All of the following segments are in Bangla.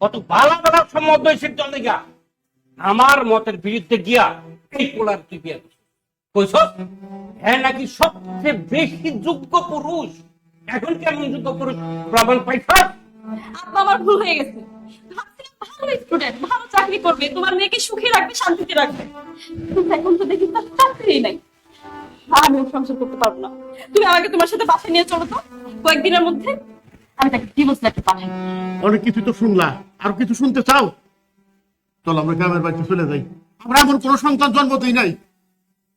কত বালা বালা সম্বন্ধ হয়েছে চল দেখা আমার মতের বিরুদ্ধে গিয়া এই পোলার তুই বিয়ে কইস হ্যাঁ নাকি সবচেয়ে বেশি যোগ্য পুরুষ। এখন কেমন যোগ্য পুরুষ প্রমাণ পাইছ? আব্বা আমার ভুল হয়ে গেছে। ভাবছিলাম ভালো স্টুডেন্ট, ভালো চাকরি করবে, তোমার মেয়েকে সুখে রাখবে, শান্তিতে রাখবে, কিন্তু এখন তো দেখি তার চাকরি নাই। আমি সংসার করতে পারবো না। তুমি আমাকে তোমার সাথে বাসায় নিয়ে চলো তো, কয়েকদিনের মধ্যে আমি তাকে ডিভোর্স লেটার পাঠাই। অনেক কিছু তো শুনলা, আর কিছু শুনতে চাও? চল আমরা গ্রামের বাড়িতে চলে যাই। আমরা এমন কোন সন্তান জন্ম দিই নাই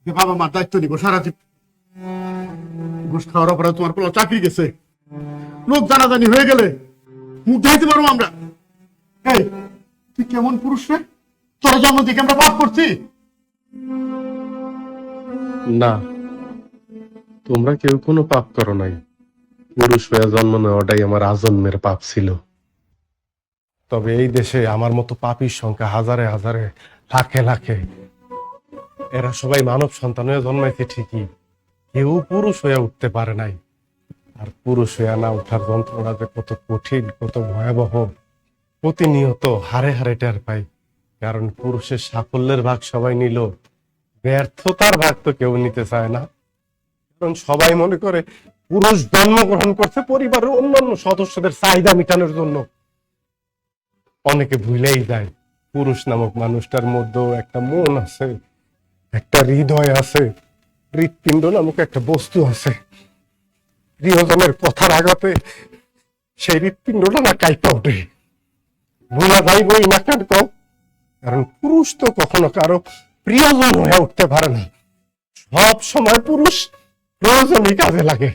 যে বাবা মার দায়িত্ব নিব সারা জীবন। ঘুষ খাওয়ার অপরাধ তোমার পোলা চাকরি গেছে, লোক জানাজানি হয়ে গেলে মুখ দেখাইতে পারবো আমরা? এই তুই কেমন পুরুষ রে? তোর জন্ম থেকে আমরা পাপ করছি? না, তোমরা কেউ কোনো পাপ করো নাই। পুরুষ হয়ে জন্ম নেওয়াটাই আমার আজন্মের পাপ ছিল। তবে এই দেশে আমার মতো পাপীর সংখ্যা হাজারে হাজারে, লাখে লাখে। এরা সবাই মানব সন্তান হয়ে জন্মাইছে ঠিকই, কেউ পুরুষ হয়ে উঠতে পারে নাই। আর পুরুষ হয়ে না উঠার যন্ত্রণা যে কত কঠিন, কত ভয়াবহ, প্রতিনিয়ত হারে হারে টের পাই। কারণ পুরুষের সাফল্যের ভাগ সবাই নিল, ব্যর্থতার ভাগ তো কেউ নিতে চায় না। কারণ সবাই মনে করে পুরুষ জন্মগ্রহণ করছে পরিবারের অন্যান্য সদস্যদের চাহিদা মেটানোর জন্য। অনেকে ভুলেই যায় পুরুষ নামক মানুষটার মধ্যেও একটা মন আছে, একটা হৃদয় আছে, হৃৎপিণ্ড নামক একটা বস্তু আছে। প্রিয়জনের কথার আঘাতে সেই হৃৎপিণ্ডটা না কাইপা ওঠে। ভুলা যাইবই না কেন কও? কারণ পুরুষ তো কখনো কারো প্রিয়জন হয়ে উঠতে পারে না। সব সময় পুরুষ প্রয়োজনই কাজে লাগে।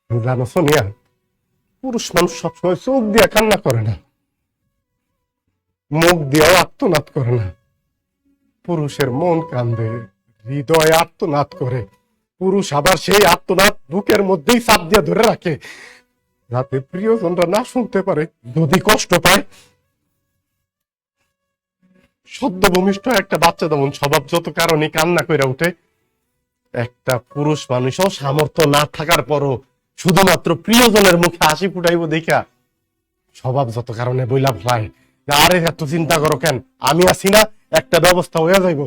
জানো সোনিয়া, পুরুষ মানুষ সবসময় চোখ দিয়ে কান্না করে না, মুখ দিয়েও আত্মনাদ করে না। পুরুষের মন কান্দে, হৃদয় আত্মনাদ করে। পুরুষ আবার সেই আত্মনাদ বুকের মধ্যেই চাপ দিয়ে ধরে রাখে, যাতে প্রিয়জনরা না শুনতে পারে, যদি কষ্ট পায়। সদ্য ভূমিষ্ঠ একটা বাচ্চা যেমন স্বভাব যত কারণে কান্না করে উঠে, একটা পুরুষ মানুষও সামর্থ্য না থাকার পরও শুধুমাত্র প্রিয়জনের মুখে হাসি ফুটাইব দেখা স্বভাব যত কারণে বইলা ফেলায়, আরে এত চিন্তা করো কেন, আমি আছি না, একটা ব্যবস্থা হয়ে যাইব।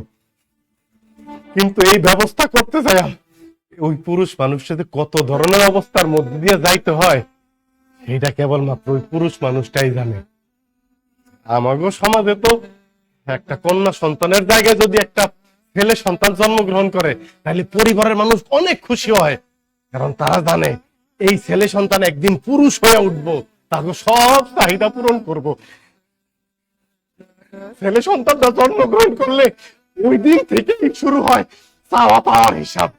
কিন্তু এই ব্যবস্থা করতে যায় ওই পুরুষ মানুষের কত ধরনের অবস্থার মধ্যে দিয়ে যাইতে হয়, এটা কেবলমাত্র ওই পুরুষ মানুষটাই জানে। আমাগো সমাজে তো একটা কন্যা সন্তানের জায়গায় যদি একটা ছেলে সন্তান জন্মগ্রহণ করে, তাহলে পরিবারের মানুষ অনেক খুশি হয়। কারণ তারা জানে এই ছেলে সন্তান একদিন পুরুষ হয়ে উঠবো, তাকে সব চাহিদা পূরণ করব। ছেলে সন্তানটা জন্মগ্রহণ করলে ওই দিন থেকেই শুরু হয় চাওয়া পাওয়ার হিসাব।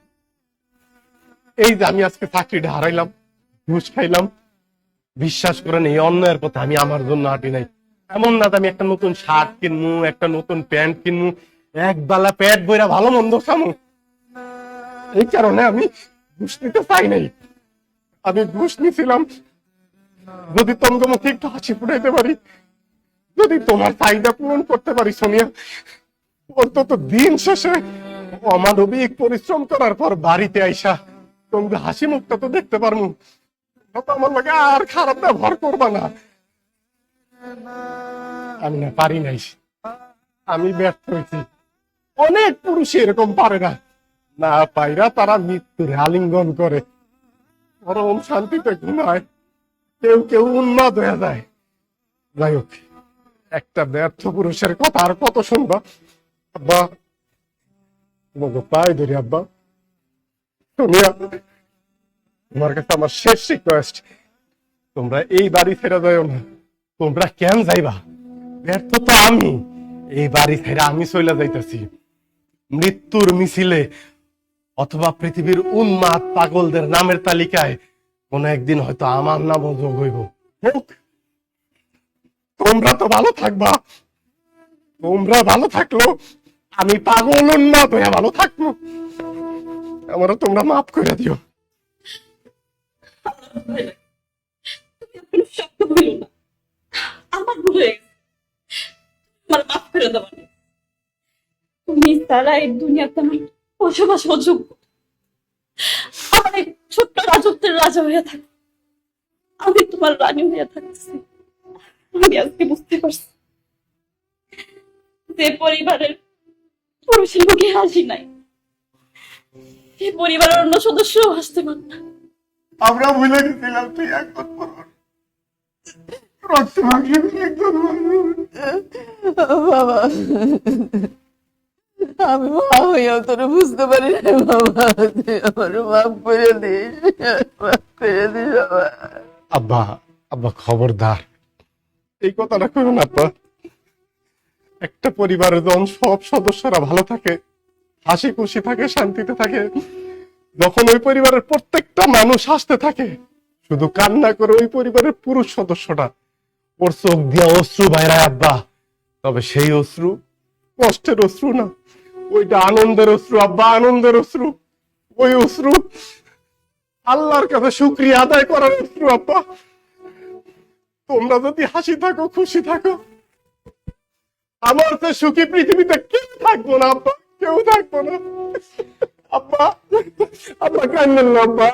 এই যে আমি আজকে চাকরিটা হারাইলাম, ঘুষ খাইলাম, বিশ্বাস করেন এই অন্যায়ের পথে আমি আমার জন্য হাঁটি নাই। এমন না আমি একটা নতুন শার্ট কিনবো, একটা নতুন প্যান্ট কিনবো, এক বেলা পেট বইরা ভালো মন্দ খামো, এই কারণে আমি ঘুষ নিতে চাই নাই। আমি ঘুষ নিছিলাম যদি তোমাকে মুখে একটু হাসি ফুটাইতে পারি, যদি তোমার চাহিদা পূরণ করতে পারি সোনিয়া। অন্তত দিন শেষে অমানবিক পরিশ্রম করার পর বাড়িতে আইসা তোমাকে হাসি মুখটা তো দেখতে পারবো, আমার লাগে আর খারাপ ব্যবহার করবা না। আমি না পারি নাই, আমি ব্যর্থ হয়েছি। অনেক পুরুষ এরকম পারে না, না পাইরা তারা মৃত্যুর আলিঙ্গন করে, পরম শান্তিতে ঘুমায়, কেউ কেউ উন্মাদ হয়ে যায়। যাই হোক, একটা ব্যর্থ পুরুষের কথা আর কত শুনবা। আব্বা তোমাকে পাই ধরি, আব্বা সোনিয়া, তোমার কাছে আমার শেষ রিকোয়েস্ট, তোমরা এই বাড়ি ছেড়ে যাও না। তোমরা কেন যাইবা? ব্যর্থ তো আমি, এই বাড়ি ছেড়ে আমি চলে যাইতেছি মৃত্যুর মিছিলে, অথবা পৃথিবীর উন্মাদ পাগলদের নামের তালিকায় কোন একদিন হয়তো আমার নাম যোগ হইব। তোমরা তো ভালো থাকবা, তোমরা ভালো থাকলো আমি পাগল উন্মাদ হয়ে ভালো থাকবো। আমারও তোমরা মাফ করে দিও। শক্ত হইল না, আমার ভুল হয়ে গেছে, আমার মাফ করে দেওয়া। তুমি তারা এই দুনিয়াতে আমার বসবাস অযোগ্য। আমার এই ছোট্ট রাজত্বের রাজা হয়ে থাকো, আমি তোমার রানী হয়ে থাকতেছি। আমি আজকে বুঝতে পারছি যে পরিবারের পুরুষের মুখে হাসি নাই, সে পরিবারের অন্য সদস্যও হাসতে পারে না। আমরা ভুলে গেছিলাম তুই একজন পুরুষ, রক্ত মাংসের একজন মানুষ। বাবা, আমি মা হইয়াও তোর বুঝতে পারি না বাবা, তুই আমার মাফ করে দিস, মাফ করে দিস বাবা। আব্বা, আব্বা খবরদার এই কথাটা করুন আব্বা। একটা পরিবারের যখন সব সদস্যরা ভালো থাকে, হাসি খুশি থাকে, শান্তিতে থাকে, যখন ওই পরিবারের প্রত্যেকটা মানুষ হাসতে থাকে, শুধু কান্না করে ওই পরিবারের পুরুষ সদস্যটা, ওর চোখ দিয়া অশ্রু বাইরায় আব্বা, তবে সেই অশ্রু কষ্টের অশ্রু না, ওইটা আনন্দের অশ্রু আব্বা, আনন্দের অশ্রু। ওই অশ্রু আল্লাহর কাছে শুকরিয়া আদায় করার অশ্রু আব্বা। তোমরা যদি হাসি থাকো, খুশি থাকো, আমার তো সুখী পৃথিবীতে কেউ থাকবো না আব্বা, কেউ থাকবো না। আব্বা, আব্বা কান্দেন না আব্বা।